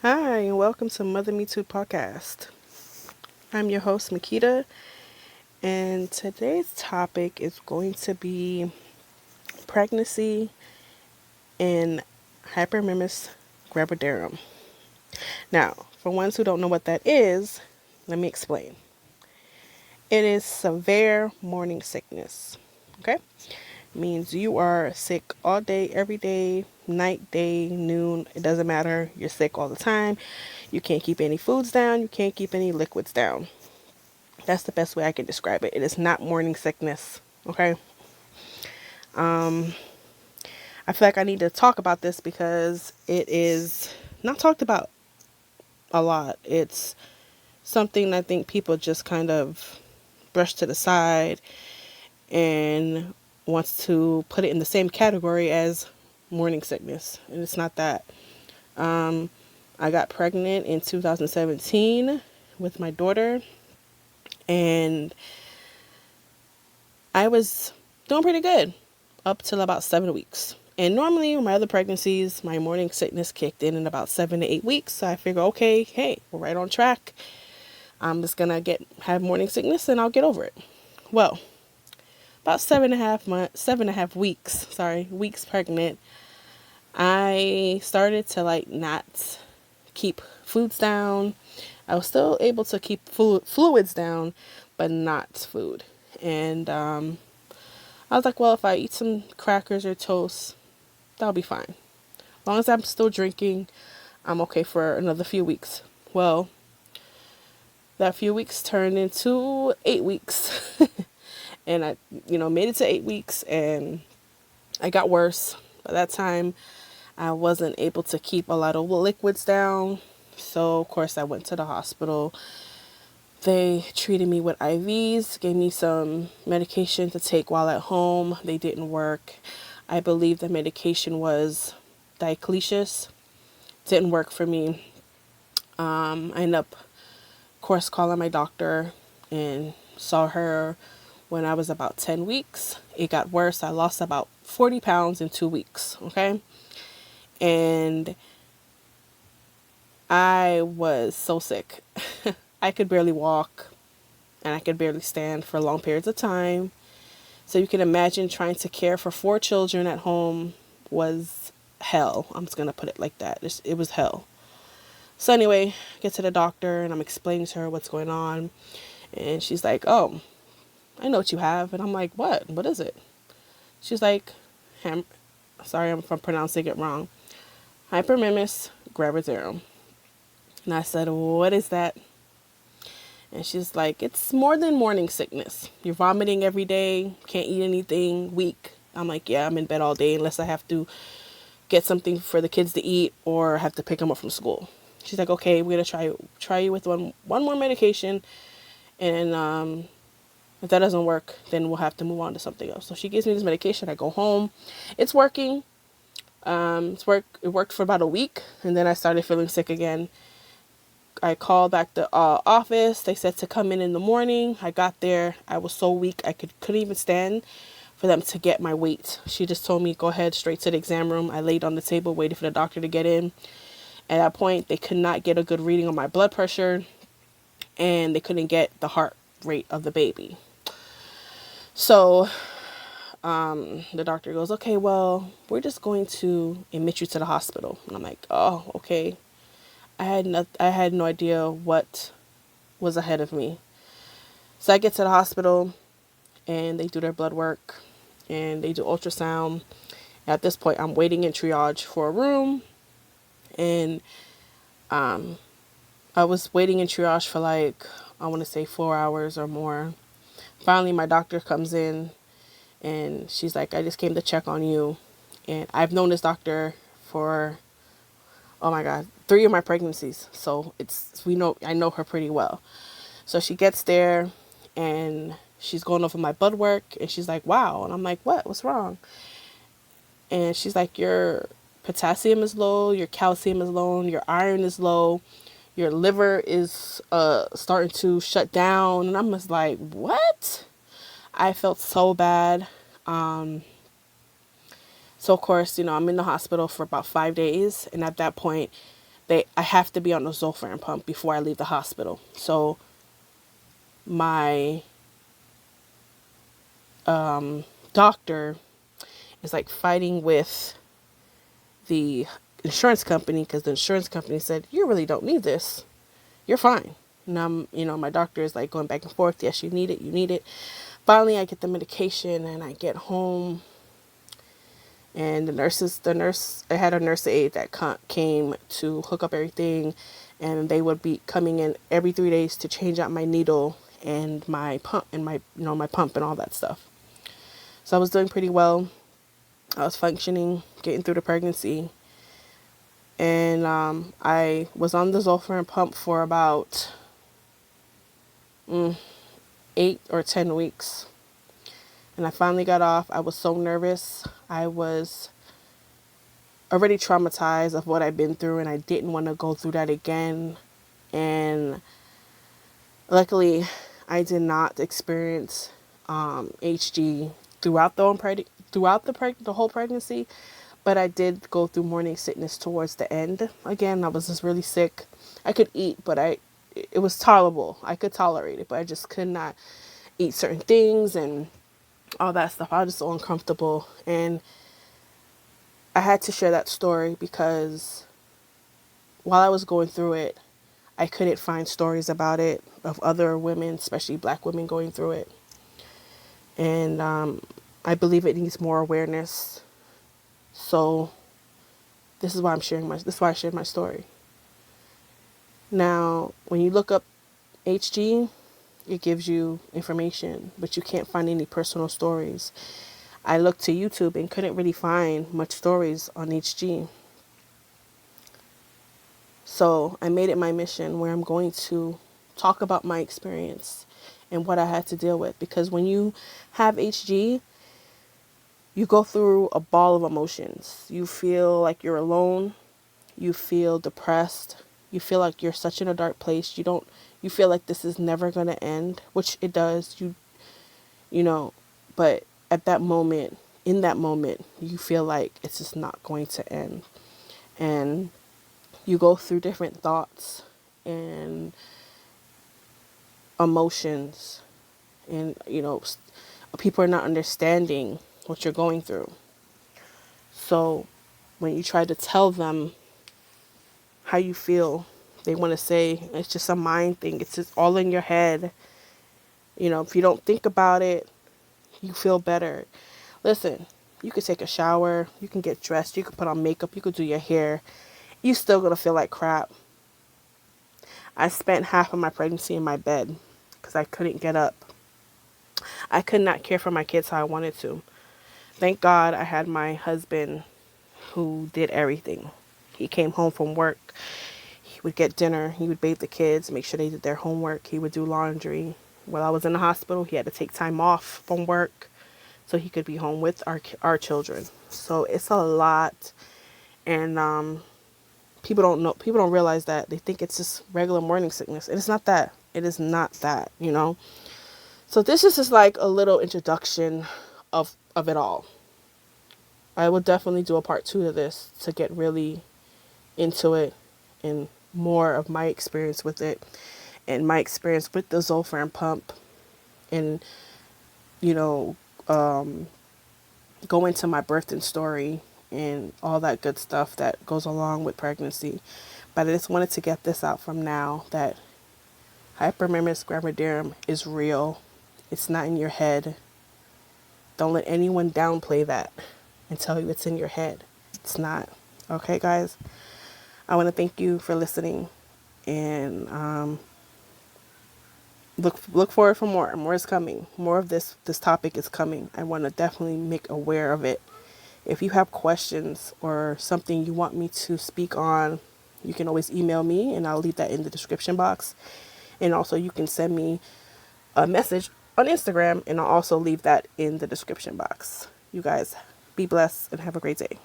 Hi, and welcome to Mother Me Too podcast. I'm your host, Makita, and today's topic is going to be pregnancy and Hyperemesis Gravidarum. Now, for ones who don't know what that is, let me explain. It is severe morning sickness. Okay? Means you are sick all day, every day, night, day, noon, it doesn't matter. You're sick all the time. You can't keep any foods down, you can't keep any liquids down. That's the best way I can describe it. It is not morning sickness. Okay. I feel like I need to talk about this because it is not talked about a lot. It's something I think people just kind of brush to the side and wants to put it in the same category as morning sickness. And it's not that. I got pregnant in 2017 with my daughter, and I was doing pretty good up till about 7 weeks. And normally, my other pregnancies, my morning sickness kicked in about 7 to 8 weeks. So I figure, okay, hey, we're right on track. I'm just gonna have morning sickness, and I'll get over it. Well, about 7.5 weeks, weeks pregnant, I started to not keep foods down. I was still able to keep fluids down, but not food. And I was like, well, if I eat some crackers or toast, that'll be fine. As long as I'm still drinking, I'm okay for another few weeks. Well, that few weeks turned into 8 weeks. And I, made it to 8 weeks, and I got worse. By that time, I wasn't able to keep a lot of liquids down. So, of course, I went to the hospital. They treated me with IVs, gave me some medication to take while at home. They didn't work. I believe the medication was Dehydration. Didn't work for me. I ended up, of course, calling my doctor and saw her when I was about 10 weeks. It got worse. I lost about 40 pounds in 2 weeks. Okay. And I was so sick. I could barely walk, and I could barely stand for long periods of time. So you can imagine trying to care for 4 children at home was hell. I'm just going to put it like that. It was hell. So anyway, I get to the doctor, and I'm explaining to her what's going on. And she's like, oh, I know what you have. And I'm like, what? What is it? She's like, sorry if I'm pronouncing it wrong. Hyperemesis Gravidarum. And I said, what is that? And she's like, it's more than morning sickness. You're vomiting every day, can't eat anything, weak. I'm like, yeah, I'm in bed all day unless I have to get something for the kids to eat or have to pick them up from school. She's like, okay, we're going to try you with one more medication. And if that doesn't work, then we'll have to move on to something else. So she gives me this medication. I go home. It's working. It worked for about a week. And then I started feeling sick again. I called back the office. They said to come in the morning. I got there. I was so weak I couldn't even stand for them to get my weight. She just told me, go ahead, straight to the exam room. I laid on the table waiting for the doctor to get in. At that point, they could not get a good reading on my blood pressure, and they couldn't get the heart rate of the baby. So the doctor goes, okay, well, we're just going to admit you to the hospital. And I'm like, oh, okay. I had no idea what was ahead of me. So I get to the hospital, and they do their blood work, and they do ultrasound. At this point, I'm waiting in triage for a room, and I was waiting in triage for I want to say 4 hours or more. Finally, my doctor comes in, and she's like, I just came to check on you. And I've known this doctor for, oh my God, 3 of my pregnancies. So I know her pretty well. So she gets there, and she's going over my blood work, and she's like, wow. And I'm like, what's wrong? And she's like, your potassium is low, your calcium is low, your iron is low, your liver is starting to shut down. And I'm just like, what? I felt so bad. So of course, I'm in the hospital for about 5 days. And at that point, I have to be on the Zofran pump before I leave the hospital. So my doctor is like fighting with the insurance company, because the insurance company said, you really don't need this. You're fine. And my doctor is like going back and forth. Yes, you need it. You need it. Finally, I get the medication and I get home. And I had a nurse aide that came to hook up everything. And they would be coming in every 3 days to change out my needle and my pump and my pump and all that stuff. So I was doing pretty well. I was functioning, getting through the pregnancy. And I was on the Zofran pump for about 8 or 10 weeks. And I finally got off. I was so nervous. I was already traumatized of what I'd been through, and I didn't want to go through that again. And luckily, I did not experience HG throughout the whole pregnancy. But I did go through morning sickness towards the end. Again, I was just really sick. I could eat, but it was tolerable. I could tolerate it, but I just could not eat certain things and all that stuff. I was just so uncomfortable. And I had to share that story because while I was going through it, I couldn't find stories about it of other women, especially Black women, going through it. And I believe it needs more awareness. So this is why I shared my story. Now, when you look up HG, it gives you information, but you can't find any personal stories. I looked to YouTube and couldn't really find much stories on HG. So I made it my mission where I'm going to talk about my experience and what I had to deal with. Because when you have HG, you go through a ball of emotions. You feel like you're alone. You feel depressed. You feel like you're such in a dark place. You feel like this is never going to end, which it does. But at that moment, in that moment, you feel like it's just not going to end. And you go through different thoughts and emotions, and people are not understanding what you're going through. So when you try to tell them how you feel, they want to say it's just a mind thing. It's just all in your head. If you don't think about it, you feel better. Listen, you could take a shower, you can get dressed, you could put on makeup, you could do your hair. You still gonna feel like crap. I spent half of my pregnancy in my bed because I couldn't get up. I could not care for my kids how I wanted to. Thank God I had my husband who did everything. He came home from work. He would get dinner. He would bathe the kids, make sure they did their homework. He would do laundry. While I was in the hospital, he had to take time off from work so he could be home with our children. So it's a lot. And people don't realize that. They think it's just regular morning sickness. And it's not that. It is not that, So this is just like a little introduction of it all. I will definitely do a part 2 to this to get really into it and more of my experience with it and my experience with the Zofran pump and, go into my birthing story and all that good stuff that goes along with pregnancy. But I just wanted to get this out from now that Hyperemesis Gravidarum is real. It's not in your head. Don't let anyone downplay that and tell you it's in your head. It's not. Okay, guys? I want to thank you for listening, and look forward for more. More is coming. More of this topic is coming. I want to definitely make aware of it. If you have questions or something you want me to speak on, you can always email me, and I'll leave that in the description box. And also you can send me a message on Instagram, and I'll also leave that in the description box. You guys be blessed and have a great day.